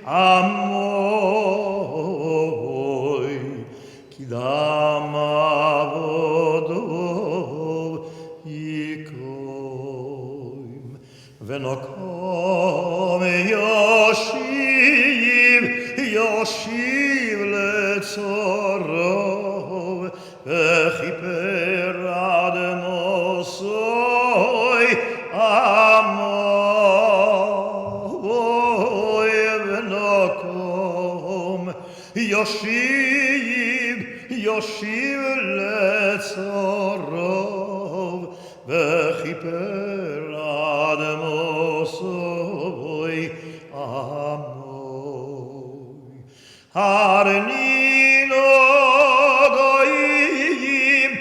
עמוי, כי דם עבודו יקום, ונקום יושיב לצורו, וכיפר עד מוסוי עמוי, ונקום יושיב לצורו, וכיפר עד מוסוי עמוי. הרנינו גויים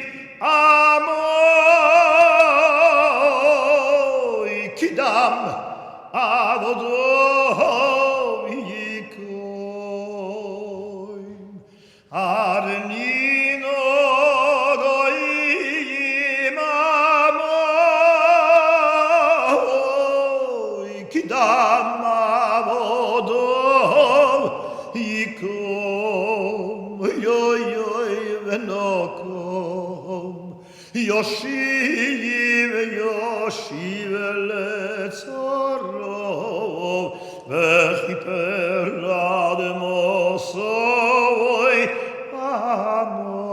עמוי, כי דם עבודו יקום. הרנינו גויים עמוי, כי דם עבודו יקום. יוי ונקום יושיב לצורו, וכיפר עד מוסוי עמוי,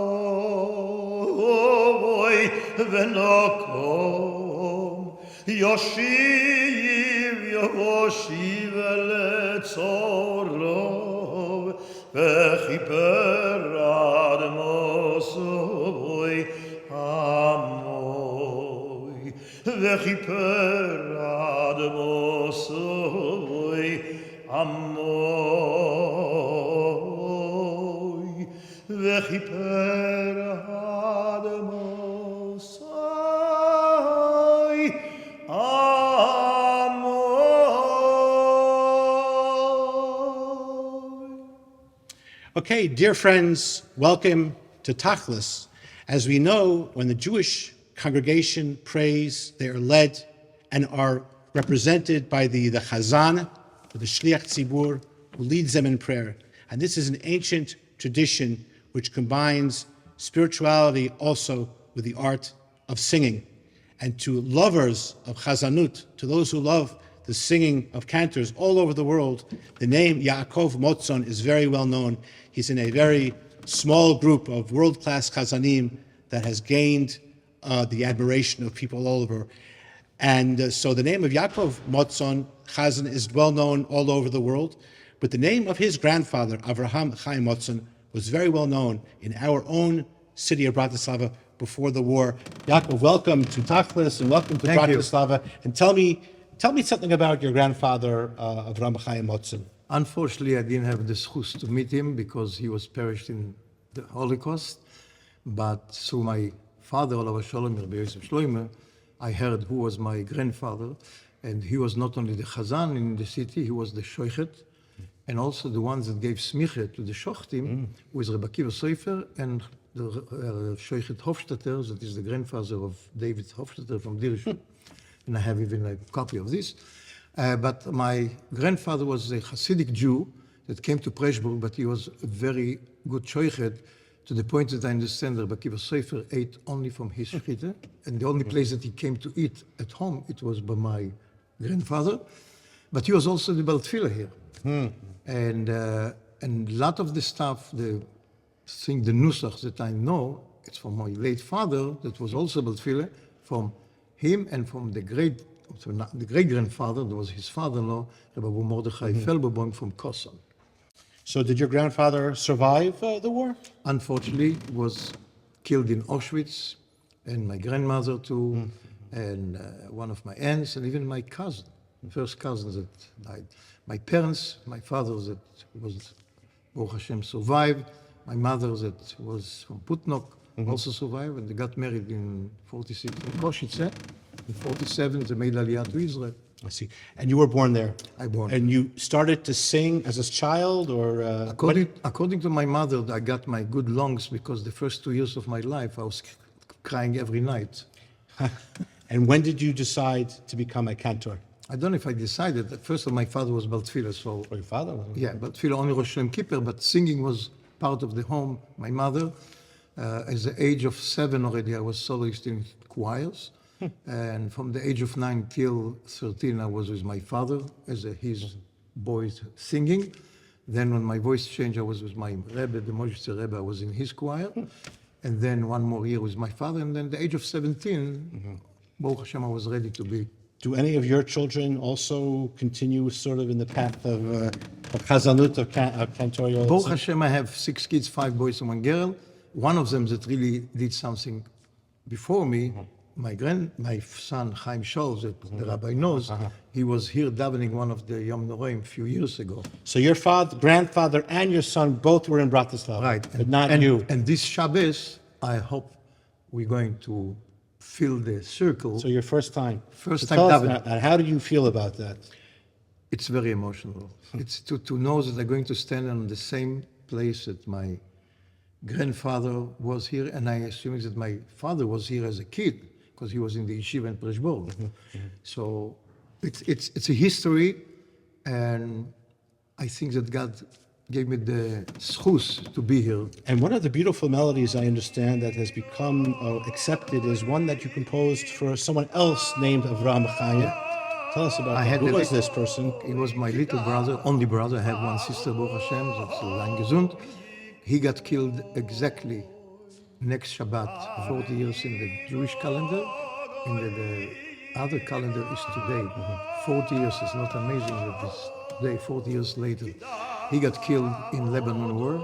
ונקום יושיב לצורו, וכיפר עד מוסוי עמוי, וכיפר עד מוסוי עמוי, וכיפר עד מוסוי עמוי. Okay, dear friends, welcome to Tachlis. As we know, when the Jewish congregation prays, they are led and are represented by the Chazan, or the Shliach Tzibur, who leads them in prayer. And this is an ancient tradition which combines spirituality also with the art of singing. And to lovers of Chazanut, to those who love the singing of cantors all over the world, the name Yaakov Motzen is very well known. He's in a very small group of world-class Chazanim that has gained the admiration of people all over. And so the name of Yaakov Motzen, Chazan, is well known all over the world. But the name of his grandfather, Avraham Chaim Motzen, was very well known in our own city of Bratislava before the war. Yaakov, welcome to Tachlis and welcome to Bratislava. And tell me something about your grandfather, Avraham Chaim Motzen. Unfortunately, I didn't have the chance to meet him because he was perished in the Holocaust. But through my father, Olav Shalom, Rabbi Yosef Shloimer, I heard who was my grandfather. And he was not only the Chazan in the city, he was the Shoichet, and also the ones that gave smicha to the Shochtim, who is Rabbi Akiva Sofer, and the Shoichet Hofstadter, that is the grandfather of David Hofstadter from Dirshut. And I have even a copy of this. But my grandfather was a Hasidic Jew that came to Preshburg, but he was a very good Shoichet, to the point that I understand that Rabbi Akiva Sofer ate only from his shechita, and the only place that he came to eat at home, it was by my grandfather. But he was also the Baal Tefillah here. And a lot of the stuff, the nusach that I know, it's from my late father, that was also Baal Tefillah, from him and from the great-grandfather, that was his father-in-law, Rabbi Mordechai Felberboim from Koson. So did your grandfather survive the war? Unfortunately, he was killed in Auschwitz, and my grandmother too, and one of my aunts, and even my cousin, first cousin that died. My parents, my father that was, Baruch Hashem, survived. My mother that was from Putnok also survived, and they got married in 46 in Košice. In 47, they made Aliyah to Israel. I see. And you were born there? I born. And you started to sing as a child, or? According to my mother, I got my good lungs because the first 2 years of my life, I was crying every night. And when did you decide to become a cantor? I don't know if I decided. At first, my father was Baltfila, so Or your father? yeah, Baltfila only Rosh Hashanah Kippur, but singing was part of the home. My mother, at the age of 7 already, I was soloist in choirs. And from the age of 9 till 13, I was with my father as his boys singing. Then when my voice changed, I was with my Rebbe, the Moshe Rebbe, I was in his choir. And then one more year with my father. And then the age of 17, Baruch Hashem, I was ready to be. Do any of your children also continue sort of in the path of Chazanut, of Kantor Yaakov Baruch Motzen? Hashem, I have 6 kids, 5 boys and 1 girl. One of them that really did something before me, my son Chaim Scholz, that the rabbi knows, he was here davening one of the Yom Noraim a few years ago. So your grandfather and your son both were in Bratislava, Right. but not and, you. And this Shabbos, I hope we're going to fill the circle. So your first time. First So time tell us davening. about, how do you feel about that? It's very emotional. It's to know that they're going to stand on the same place that my grandfather was here, and I assume that my father was here as a kid, because he was in the yeshiva in Preshborg. So it's a history, and I think that God gave me the schus to be here. And one of the beautiful melodies I understand that has become accepted is one that you composed for someone else named Avraham Chaya. Tell us about that. Who was this person? He was my little brother, only brother. I have one sister, Baruch Hashem, that's Lang Gesund. He got killed exactly next Shabbat, 40 years in the Jewish calendar. In the other calendar is today. 40 years is not amazing that this day, 40 years later. He got killed in Lebanon War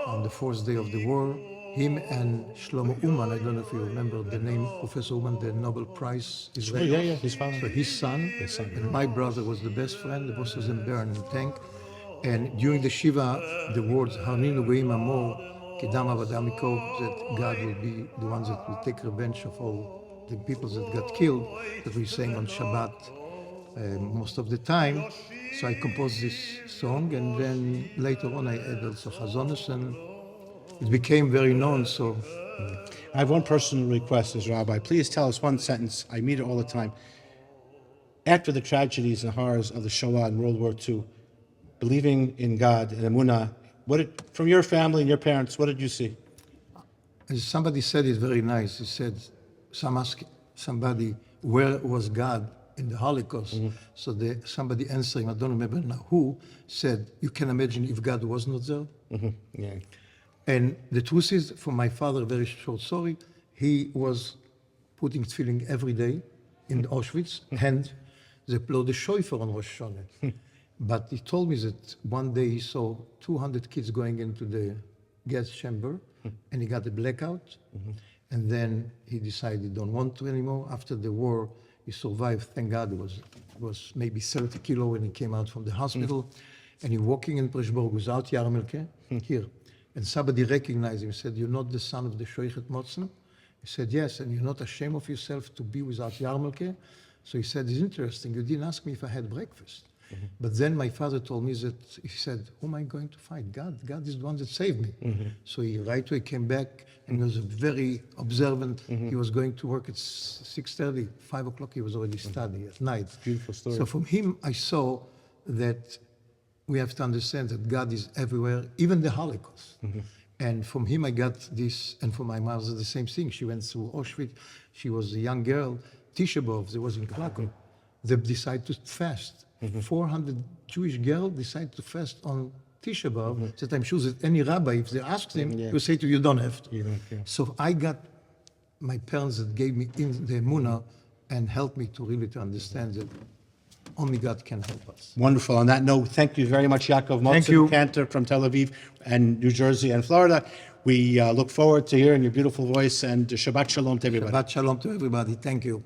on the 4th day of the war. Him and Shlomo Uman, I don't know if you remember the name, Professor Uman, the Nobel Prize Israeli. Yeah, his father. So his son, and my brother was the best friend. The boss was in Bern in tank. And during the Shiva, the words, Harninu Goim Amor, Kedam Avadamiko, that God will be the ones that will take revenge of all the people that got killed, that we sang on Shabbat most of the time. So I composed this song, and then later on I added also Chazonos, and it became very known. So I have one personal request as Rabbi. Please tell us one sentence. I meet it all the time. After the tragedies and horrors of the Shoah and World War II, believing in God and Emunah, from your family and your parents, what did you see? as somebody said it very nice. He said, somebody, where was God in the Holocaust? So somebody answering, I don't remember now who, said, you can imagine if God was not there? Yeah. And the truth is, for my father, very short story, he was putting tefillin every day in Auschwitz, and they blow the shofar on Rosh Hashanah. But he told me that one day he saw 200 kids going into the gas chamber, and he got a blackout, and then he decided he don't want to anymore. After the war, he survived, thank God. It was maybe 30 kilo when he came out from the hospital, and he walking in Preshborg without yarmulke, here. And somebody recognized him, said, you're not the son of the Shoichet Motzen? He said, yes, and you're not ashamed of yourself to be without yarmulke? So he said, it's interesting, you didn't ask me if I had breakfast. But then my father told me that, he said, who am I going to fight? God. God is the one that saved me. So he right away came back, and he was very observant. He was going to work at 6:30, 5 o'clock, he was already studying at night. Beautiful story. So from him, I saw that we have to understand that God is everywhere, even the Holocaust. And from him, I got this, and for my mother, the same thing. She went through Auschwitz. She was a young girl. Tisha B'Av, there was in Krakow. They decided to fast. 400 Jewish girls decided to fast on Tisha B'Av. That I'm sure that any rabbi, if they asked him, he would say to you, you don't have to. You don't care. So I got my parents that gave me in the emunah and helped me to really to understand that only God can help us. Wonderful. On that note, thank you very much, Yaakov Motzen, Thank you. Kantor from Tel Aviv and New Jersey and Florida. We look forward to hearing your beautiful voice, and Shabbat Shalom to everybody. Shabbat Shalom to everybody. Thank you.